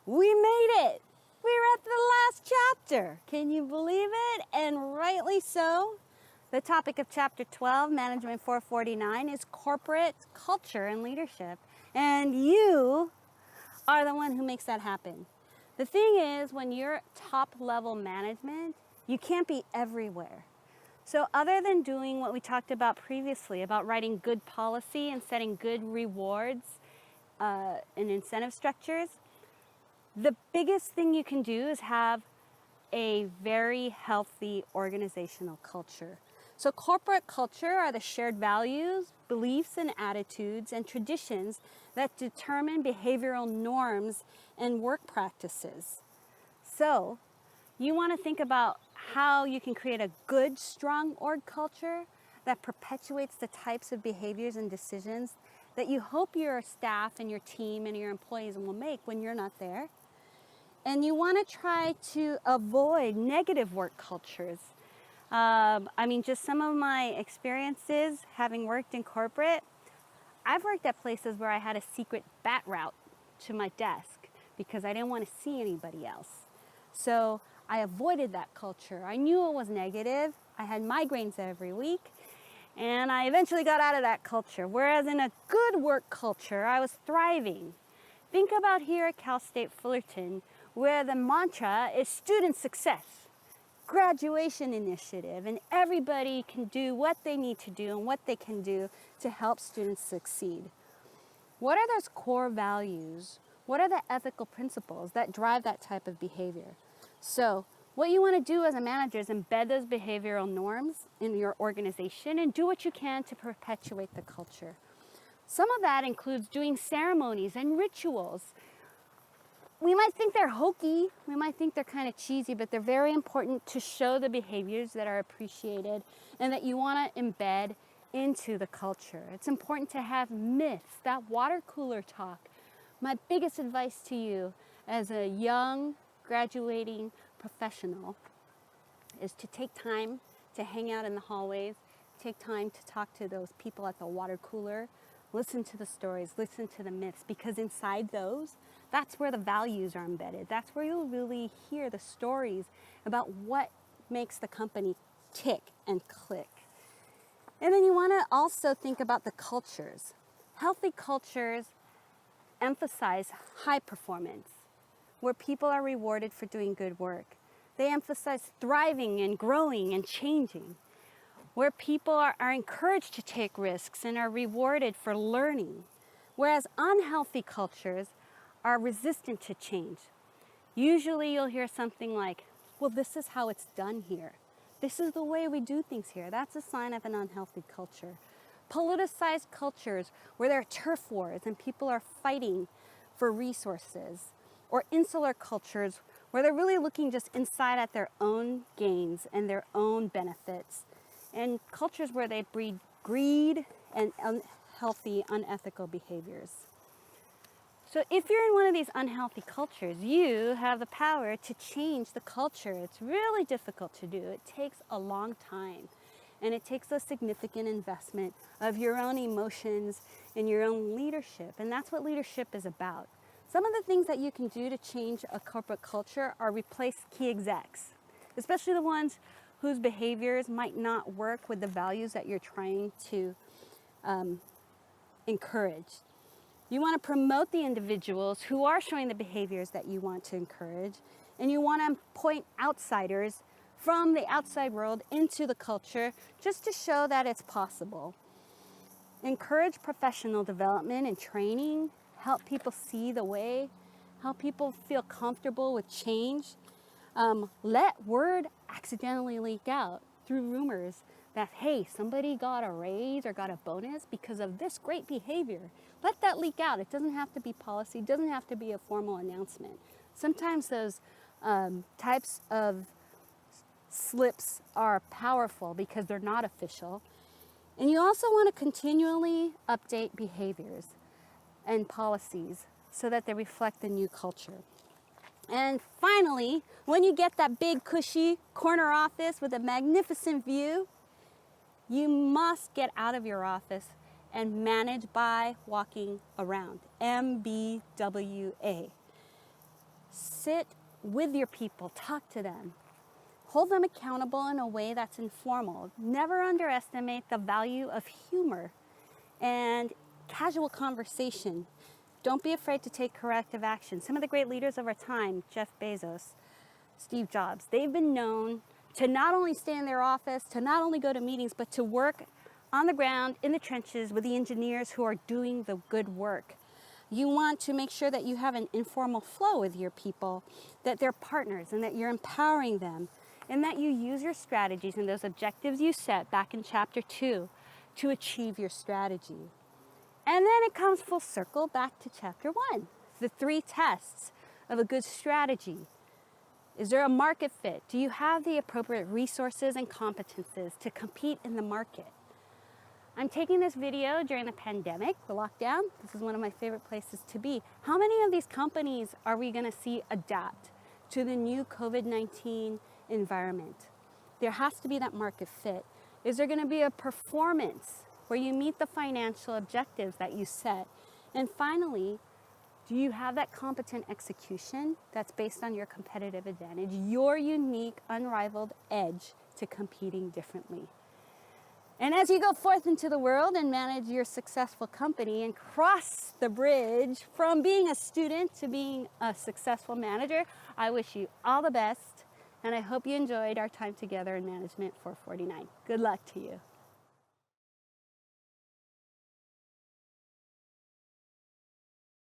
We made it! We're at the last chapter. Can you believe it? And rightly so. The topic of chapter 12, Management 449, is corporate culture and leadership. And you are the one who makes that happen. The thing is, when you're top level management, you can't be everywhere. So other than doing what we talked about previously, about writing good policy and setting good rewards and incentive structures, the biggest thing you can do is have a very healthy organizational culture. So corporate culture are the shared values, beliefs, and attitudes and traditions that determine behavioral norms and work practices. So you want to think about how you can create a good, strong org culture that perpetuates the types of behaviors and decisions that you hope your staff and your team and your employees will make when you're not there. And you want to try to avoid negative work cultures. Just some of my experiences having worked in corporate, I've worked at places where I had a secret bat route to my desk because I didn't want to see anybody else. So I avoided that culture. I knew it was negative. I had migraines every week, and I eventually got out of that culture. Whereas in a good work culture, I was thriving. Think about here at Cal State Fullerton, where the mantra is student success, graduation initiative, and everybody can do what they need to do and what they can do to help students succeed. What are those core values? What are the ethical principles that drive that type of behavior? So what you want to do as a manager is embed those behavioral norms in your organization and do what you can to perpetuate the culture. Some of that includes doing ceremonies and rituals. We might think they're hokey, we might think they're kind of cheesy, but they're very important to show the behaviors that are appreciated and that you want to embed into the culture. It's important to have myths, that water cooler talk. My biggest advice to you as a young graduating professional is to take time to hang out in the hallways, take time to talk to those people at the water cooler, listen to the stories, listen to the myths, because inside those, that's where the values are embedded. That's where you'll really hear the stories about what makes the company tick and click. And then you want to also think about the cultures. Healthy cultures emphasize high performance, where people are rewarded for doing good work. They emphasize thriving and growing and changing, where people are encouraged to take risks and are rewarded for learning, whereas unhealthy cultures are resistant to change. Usually you'll hear something like, well, this is how it's done here. This is the way we do things here. That's a sign of an unhealthy culture. Politicized cultures where there are turf wars and people are fighting for resources, or insular cultures where they're really looking just inside at their own gains and their own benefits, and cultures where they breed greed and unhealthy, unethical behaviors. So if you're in one of these unhealthy cultures, you have the power to change the culture. It's really difficult to do. It takes a long time, and it takes a significant investment of your own emotions and your own leadership, and that's what leadership is about. Some of the things that you can do to change a corporate culture are replace key execs, especially the ones whose behaviors might not work with the values that you're trying to encourage. You want to promote the individuals who are showing the behaviors that you want to encourage, and you want to point outsiders from the outside world into the culture just to show that it's possible. Encourage professional development and training, help people see the way, help people feel comfortable with change. Let word accidentally leak out through rumors that, hey, somebody got a raise or got a bonus because of this great behavior. Let that leak out. It doesn't have to be policy. It doesn't have to be a formal announcement. Sometimes those types of slips are powerful because they're not official. And you also want to continually update behaviors and policies so that they reflect the new culture. And finally, when you get that big cushy corner office with a magnificent view, you must get out of your office and manage by walking around. MBWA. sit with your people, talk to them. Hold them accountable in a way that's informal. Never underestimate the value of humor and casual conversation. Don't be afraid to take corrective action. Some of the great leaders of our time, Jeff Bezos, Steve Jobs, they've been known to not only stay in their office, to not only go to meetings, but to work on the ground, in the trenches, with the engineers who are doing the good work. You want to make sure that you have an informal flow with your people, that they're partners and that you're empowering them, and that you use your strategies and those objectives you set back in chapter 2 to achieve your strategy. And then it comes full circle back to chapter 1, the 3 tests of a good strategy. Is there a market fit? Do you have the appropriate resources and competences to compete in the market? I'm taking this video during the pandemic, the lockdown. This is one of my favorite places to be. How many of these companies are we going to see adapt to the new COVID-19 environment? There has to be that market fit. Is there going to be a performance where you meet the financial objectives that you set? And finally, do you have that competent execution that's based on your competitive advantage, your unique, unrivaled edge to competing differently? And as you go forth into the world and manage your successful company and cross the bridge from being a student to being a successful manager, I wish you all the best, and I hope you enjoyed our time together in Management 449. Good luck to you.